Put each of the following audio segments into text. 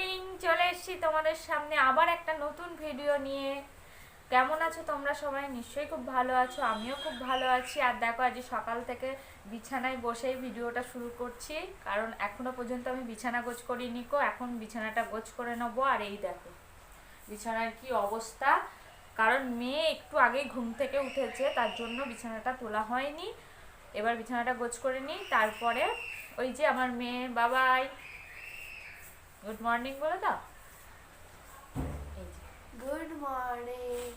Morning, চলে এসেছি তোমাদের সামনে আবার একটা নতুন ভিডিও নিয়ে। কেমন আছো তোমরা সবাই? নিশ্চয়ই খুব ভালো আছো, আমিও খুব ভালো আছি। আর দেখো, আজ সকাল থেকে বিছানায় বসেই ভিডিওটা শুরু করছি, কারণ এখনো পর্যন্ত আমি বিছানা গোছ করিনি। এখন বিছানাটা গোছ করে নেবো। আর এই দেখো বিছানার কি অবস্থা, কারণ মেয়ে একটু আগেই ঘুম থেকে উঠেছে, তার জন্য বিছানাটা তোলা হয়নি। এবার বিছানাটা গোছ করে নিই, তারপরে ওই যে আমার মেয়ে বাবাই গুড মর্নিং বলে দাও। Good morning.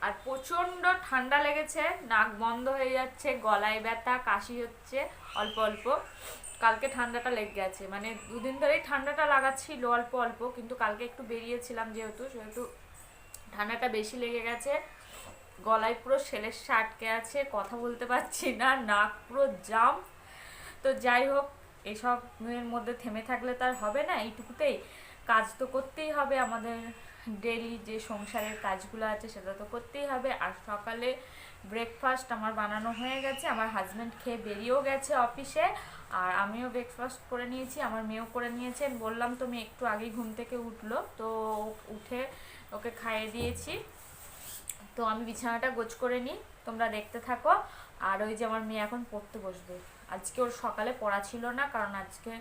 আর প্রচন্ড ঠান্ডা লেগেছে, নাক বন্ধ হয়ে যাচ্ছে, গলায় ব্যথা, কাশি হচ্ছে অল্প অল্প। কালকে ঠান্ডাটা লেগে গেছে, মানে দুদিন ধরেই ঠান্ডাটা লাগাচ্ছিল অল্প অল্প, কিন্তু কালকে একটু বেরিয়েছিলাম সেহেতু ঠান্ডাটা বেশি লেগে গেছে। গলায় পুরো সেলের আটকে আছে, কথা বলতে পারছি না, নাক পুরো জাম। তো যাই হোক, এসবের মধ্যে থেমে থাকলে তো আর হবে না। এইটুকুতেই কাজ তো করতেই হবে, আমাদের ডেলি যে সংসারের কাজগুলো আছে সেটা তো করতেই হবে। আর সকালে ব্রেকফাস্ট আমার বানানো হয়ে গেছে, আমার হাজব্যান্ড খেয়ে বেরিয়েও গেছে অফিসে, আর আমিও ব্রেকফাস্ট করে নিয়েছি, আমার মেয়েও করে নিয়েছে। বললাম তো, মেয়ে একটু আগেই ঘুম থেকে উঠলো, তো উঠে ওকে খাইয়ে দিয়েছি। তো আমি বিছানাটা গোছ করে নিই, তোমরা দেখতে থাকো। আর ওই যে আমার মেয়ে এখন পড়তে বসবে। আজকে ওর সকালে পড়া ছিল না, কারণ আজকে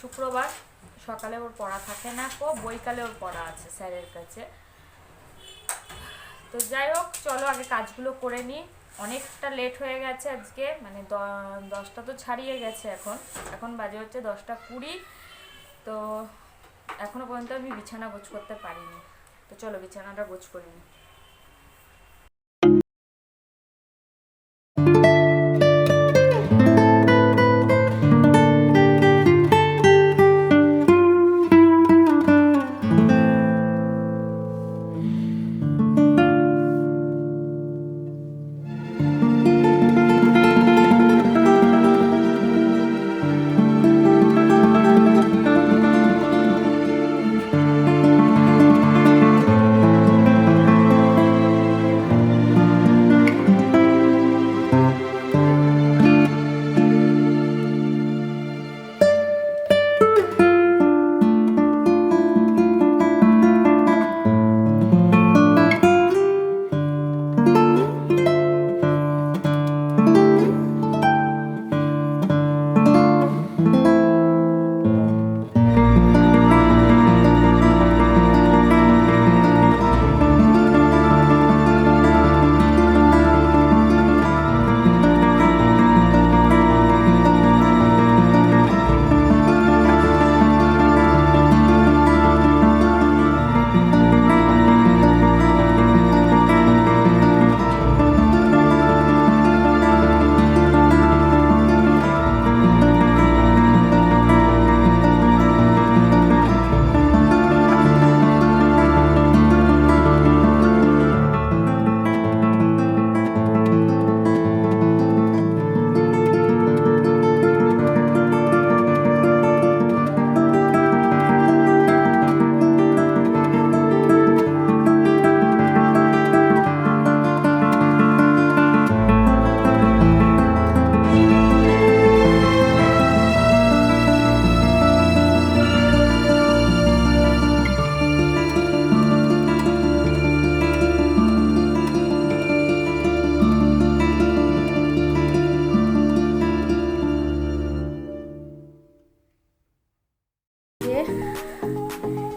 শুক্রবার, সকালে ওর পড়া থাকে না, বইকালে ওর পড়া আছে স্যারের কাছে। তো যাই হোক, চলো আগে কাজগুলো করে নিই। অনেকটা লেট হয়ে গেছে আজকে, মানে 10টা তো ছাড়িয়ে গেছে। এখন বাজে হচ্ছে 10টা 20। তো এখনো পর্যন্ত আমি বিছানা গোছ করতে পারিনি। তো চলো বিছানাটা গোছ করে নিই।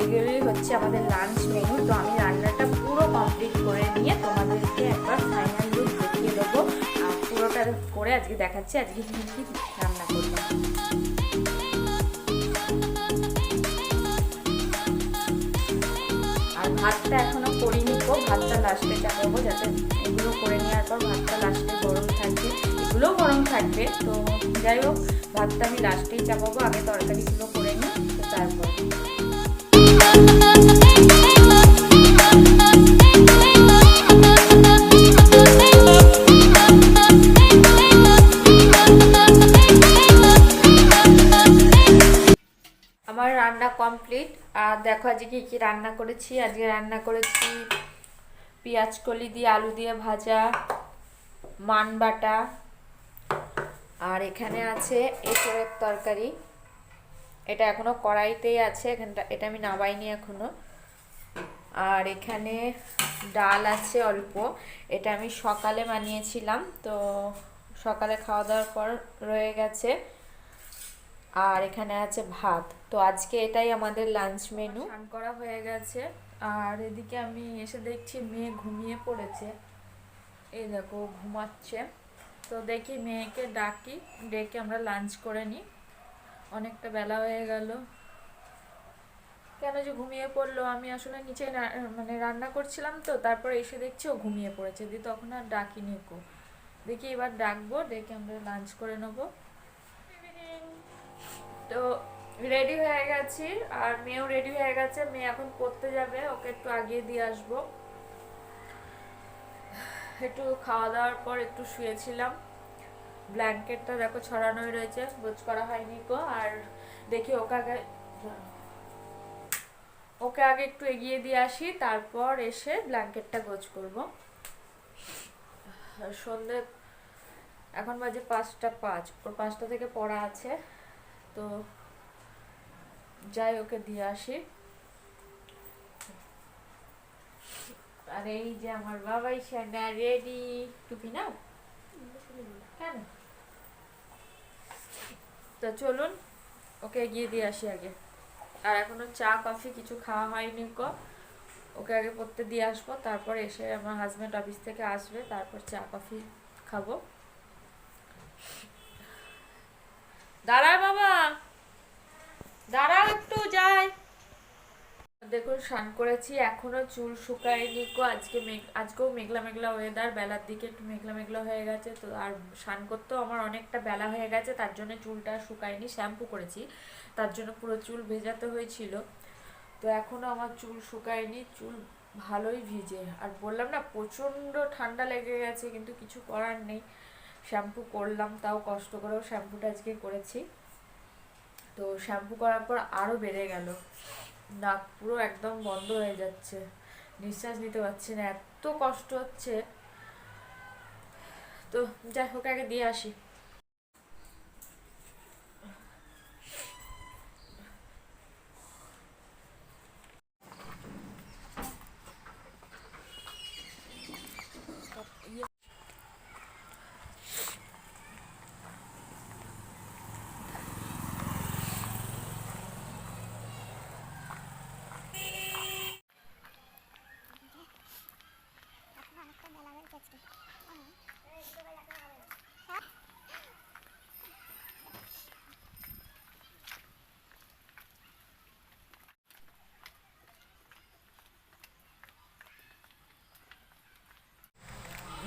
এগুলোই হচ্ছে আমাদের লাঞ্চ মেনু। তো আমি রান্নাটা পুরো কমপ্লিট করে নিয়ে তোমাদেরকে একবার ফাইনাল লুক দেখিয়ে দেবো, আর পুরোটা করে আজকে দেখাচ্ছি আজকে কী কী রান্না করলাম। আর ভাতটা এখনো করিনি, ভাতটা লাস্টে চাপাবো, যাতে এগুলো করে নেওয়ার পর ভাতটা লাস্টে গরম থাকবে, এগুলোও গরম থাকবে। তো যাই হোক, ভাতটা আমি লাস্টেই চাপাবো, আগে তরকারিগুলো করে নিই, তো তারপর। আমার রান্না কমপ্লিট। আর দেখো আজকে কী কী রান্না করেছি। আজকে রান্না করেছি পেঁয়াজ কলি দিয়ে আলু দিয়ে ভাজা, মান বাটা, আর এখানে আছে এঁচোড়ের তরকারি, এটা এখনো কড়াইতেই আছে, এটা আমি নামাইনি এখনো। আর এখানে ডাল আছে অল্প, এটা আমি সকালে বানিয়েছিলাম, তো সকালে খাওয়া দাওয়ার পর রয়ে গেছে। আর এখানে আছে ভাত। তো আজকে এটাই আমাদের লাঞ্চ মেনু। স্নান করা হয়ে গেছে, আর এদিকে আমি এসে দেখছি মেয়ে ঘুমিয়ে পড়েছে। এই দেখো ঘুমাচ্ছে। তো দেখি মেয়েকে ডাকি, ডেকে আমরা লাঞ্চ করে নিই। অনেকটা বেলা হয়ে গেল। কেন যে ঘুমিয়ে পড়লো, আমি আসলে নিচে মানে রান্না করছিলাম, তো তারপরে এসে দেখছি ও ঘুমিয়ে পড়েছে, দিয়ে তখন আর ডাকিনি কো। দেখি এবার ডাকবো, ডেকে আমরা লাঞ্চ করে নেবো। তো রেডি হয়ে গেছি, আর মেয়েও রেডি হয়ে গেছে। মেয়ে এখন পড়তে যাবে, ওকে একটু আগিয়ে দিয়ে আসবো। একটু খাওয়া দাওয়ার পর একটু শুয়েছিলাম। ব্ল্যাঙ্কেটটা দেখো ছড়ানোই রয়েছে, গোছ করা হয়নি কো। আর দেখি ওকে আগে একটু এগিয়ে দিয়ে আসি, তারপর এসে ব্ল্যাঙ্কেটটা গোছ করব। সন্ধে এখন বাজে 5টা 5, ওর 5টা থেকে পড়া আছে, তো যাই ওকে দিয়ে আসি। আর এই যে আমার বাবাই সেনা রেডি। টুপি নাও কেন? তো চলুন ওকে এগিয়ে দিয়ে আসি আগে। আর এখনো চা কফি কিছু খাওয়া হয়নি কো। ওকে আগে পড়তে দিয়ে আসবো, তারপর এসে আমার হাজব্যান্ড অফিস থেকে আসবে, তারপর চা কফি খাবো। দাঁড়ায় বাবা, দাঁড়াও একটু যাই। দেখুন স্নান করেছি, এখনো চুল শুকায়নি কো। আজকেও মেঘলা মেঘলা ওয়েদার, বেলার দিকে একটু মেঘলা মেঘলা হয়ে গেছে। তো আর স্নান করতেও আমার অনেকটা বেলা হয়ে গেছে, তার জন্য চুলটা শুকায়নি। শ্যাম্পু করেছি, তার জন্য পুরো চুল ভেজাতে হয়েছিল। তো এখনো আমার চুল শুকায়নি, চুল ভালোই ভিজে। আর বললাম না প্রচণ্ড ঠান্ডা লেগে গেছে, কিন্তু কিছু করার নেই। শ্যাম্পু করলাম, তাও কষ্ট করেও শ্যাম্পুটা আজকে করেছি। তো শ্যাম্পু করার পর আরও বেড়ে গেল, নাক পুরো একদম বন্ধ হয়ে যাচ্ছে, নিঃশ্বাস নিতে পারছি না, এত কষ্ট হচ্ছে। তো যাই হোক আগে দিয়ে আসি।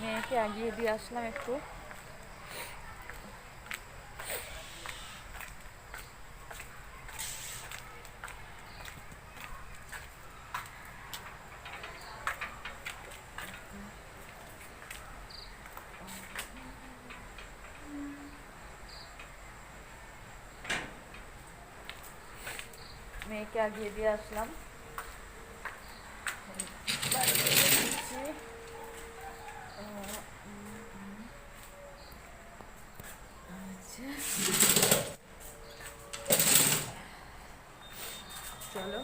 মেয়েকে আগিয়ে দিয়ে আসলাম একটু। মেয়েকে আগিয়ে দিয়ে আসলাম। চলো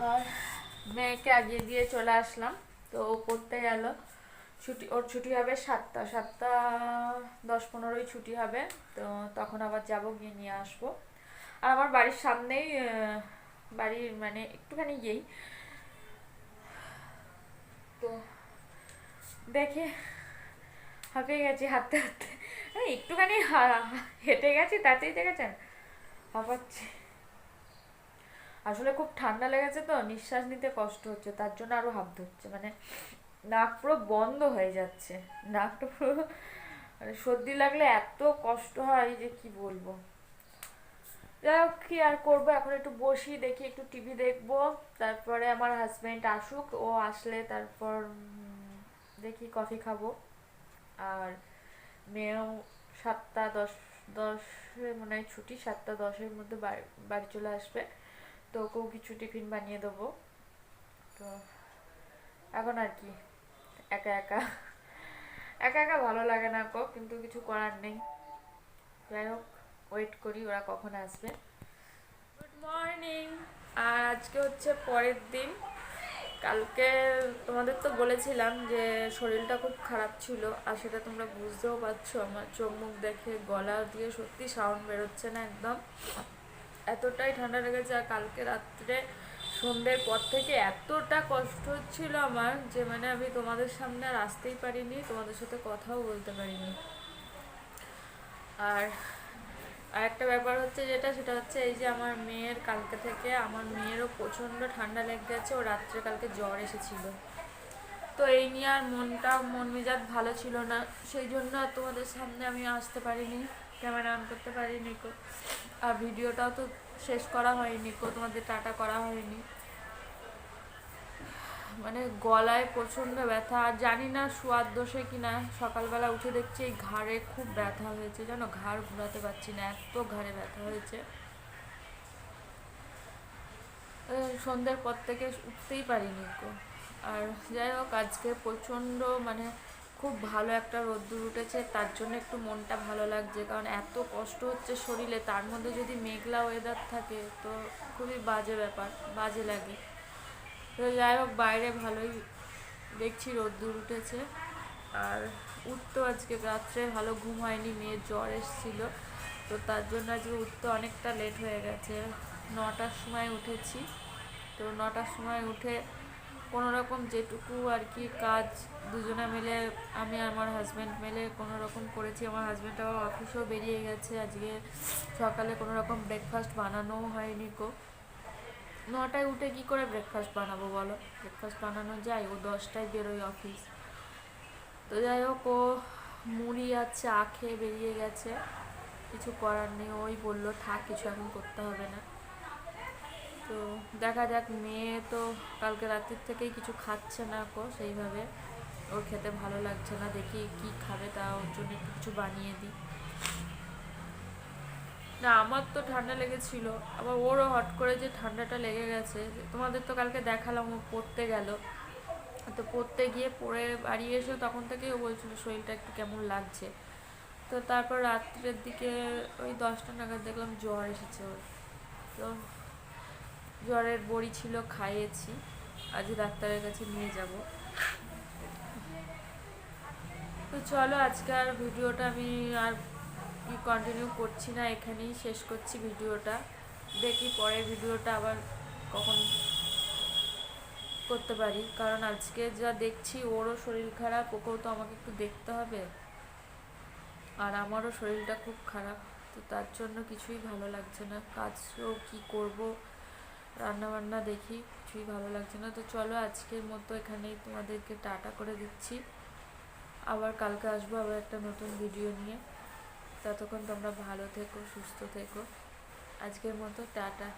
আর মেয়েকে আগিয়ে দিয়ে চলে আসলাম। তো ও পড়তে গেল, ওর ছুটি হবে 7টা 10-15 ছুটি হবে। তো তখন আবার যাব, গিয়ে নিয়ে আসবো। আর আমার বাড়ির সামনেই, বাড়ির মানে একটুখানি গিয়েই। তো দেখে হাঁপিয়ে গেছি হাঁটতে হাঁটতে, একটুখানি হেঁটে গেছি তাতেই দেখেছেন হাঁপাচ্ছি। আসলে খুব ঠান্ডা লেগেছে, তো নিঃশ্বাস নিতে কষ্ট হচ্ছে, তার জন্য আরো হাঁপ ধরছে। মানে নাক পুরো বন্ধ হয়ে যাচ্ছে, নাকটা পুরো, মানে সর্দি লাগলে এত কষ্ট হয় যে কি বলবো। যাই হোক কি আর করবো, এখন একটু বসি, দেখি একটু টিভি দেখবো। তারপরে আমার হাজবেন্ড আসুক, ও আসলে তারপর দেখি কফি খাবো। আর মেয়েও 7টা 10 মনে হয় ছুটি, 7টা 10-এর মধ্যে বাড়ি চলে আসবে। তো ওকেও কিছু টিফিন বানিয়ে দেবো। তো এখন আর কি একা একা একা একা ভালো লাগে না কো, কিন্তু কিছু করার নেই। যাই হোক, ওয়েট করি ওরা কখন আসবে। Good morning. আর আজকে হচ্ছে পরের দিন। কালকে তোমাদের তো বলেছিলাম যে শরীরটা খুব খারাপ ছিল, আর সেটা তোমরা বুঝতেও পারছো আমার চোখ মুখ দেখে, গলা দিয়ে সত্যি সাউন্ড বেরোচ্ছে না একদম, এতটাই ঠান্ডা লেগেছে। আর কালকে রাত্রে সন্ধ্যের পর থেকে এতটা কষ্ট হচ্ছিল আমার যে মানে আমি তোমাদের সামনে আর আসতেই পারিনি, তোমাদের সাথে কথাও বলতে পারিনি। আর একটা ব্যাপার হচ্ছে সেটা হচ্ছে এই যে আমার মেয়ের কালকে থেকে, আমার মেয়েরও প্রচণ্ড ঠান্ডা লেগে গেছে, ও রাত্রে কালকে জ্বর এসেছিল। তো এই নিয়ে আর মন মেজাজ ভালো ছিল না, সেই জন্য আর তোমাদের সামনে আমি আসতে পারিনি, ক্যামেরা অন করতে পারিনি কো। আর ভিডিওটাও তো শেষ করা হয়নি কো, তোমাদের টাটা করা হয়নি। মানে গলায় প্রচণ্ড ব্যথা, আর জানি না শোয়ার দোষে কিনা সকালবেলা উঠে দেখছি এই ঘাড়ে খুব ব্যথা হয়েছে, জানো, ঘাড় ঘুরাতে পারছি না, এত ঘাড়ে ব্যথা হয়েছে। সন্ধ্যের পর থেকে উঠতেই পারিনি কো। আর যাই হোক, আজকে প্রচণ্ড মানে খুব ভালো একটা রোদ্দুর উঠেছে, তার জন্য একটু মনটা ভালো লাগছে, কারণ এত কষ্ট হচ্ছে শরীরে, তার মধ্যে যদি মেঘলা ওয়েদার থাকে তো খুবই বাজে ব্যাপার, বাজে লাগে। তো যাই হোক, বাইরে ভালোই দেখছি রোদ্দুর উঠেছে। আর উঠতো আজকে রাত্রে ভালো ঘুম হয়নি, মেয়ের জ্বর এসেছিল, তো তার জন্য আজকে উঠতে অনেকটা লেট হয়ে গেছে। 9টার সময় উঠেছি, তো 9টার সময় উঠে কোনো রকম যেটুকু আর কি কাজ দুজনে মিলে, আমি আর আমার হাজব্যান্ড মিলে কোনো রকম করেছি। আমার হাজব্যান্ড আবার অফিসেও বেরিয়ে গেছে, আজকে সকালে কোনো রকম ব্রেকফাস্ট বানানোও হয়নি কো। 9টায় উঠে কি করে ব্রেকফাস্ট বানাবো বলো, ব্রেকফাস্ট বানানো যায়? ও 10টায় বেরোয় অফিস। তো যাই হোক, ও মুড়ি আর চা খেয়ে বেরিয়ে গেছে, কিছু করার নেই, ওই বললো থাক, কিছু এখন করতে হবে না। তো দেখা যাক, মেয়ে তো কালকে রাত্রির থেকেই কিছু খাচ্ছে না কো সেইভাবে, ওর খেতে ভালো লাগছে না, দেখি কি খাবে, তা ওর জন্য একটু কিছু বানিয়ে দিই। না, আমার তো ঠান্ডা লেগেছিল, আবার ওরও হট করে যে ঠান্ডাটা লেগে গেছে। তোমাদের তো কালকে দেখালাম, ও পড়তে গেল, তো পড়তে গিয়ে পড়ে বাড়ি এসে তখন থেকেই ও বলছিল শরীরটা একটু কেমন লাগছে। তো তারপর রাত্রের দিকে ওই 10টা নাগাদ দেখলাম জ্বর এসেছে ওর। তো জ্বরের বড়ি ছিল, খাইয়েছি, আজ ডাক্তারের কাছে নিয়ে যাব। তো চলো, আজকে আর ভিডিওটা আমি আর কি কন্টিনিউ করছি না, এখানেই শেষ করছি ভিডিওটা। দেখি পরের ভিডিওটা আবার কখন করতে পারি, কারণ আজকে যা দেখছি ওরও শরীর খারাপ, ওকেও তো আমাকে একটু দেখতে হবে, আর আমারও শরীরটা খুব খারাপ। তো তার জন্য কিছুই ভালো লাগছে না, কাজও কি করব, রান্নাবান্না দেখি, কিছুই ভালো লাগছে না। তো চলো, আজকের মতো এখানেই তোমাদেরকে টাটা করে দিচ্ছি, আবার কালকে আসবো আবার একটা নতুন ভিডিও নিয়ে। ততক্ষণ তোমরা ভালো থেকো, সুস্থ থেকো, আজকের মতো টাটা।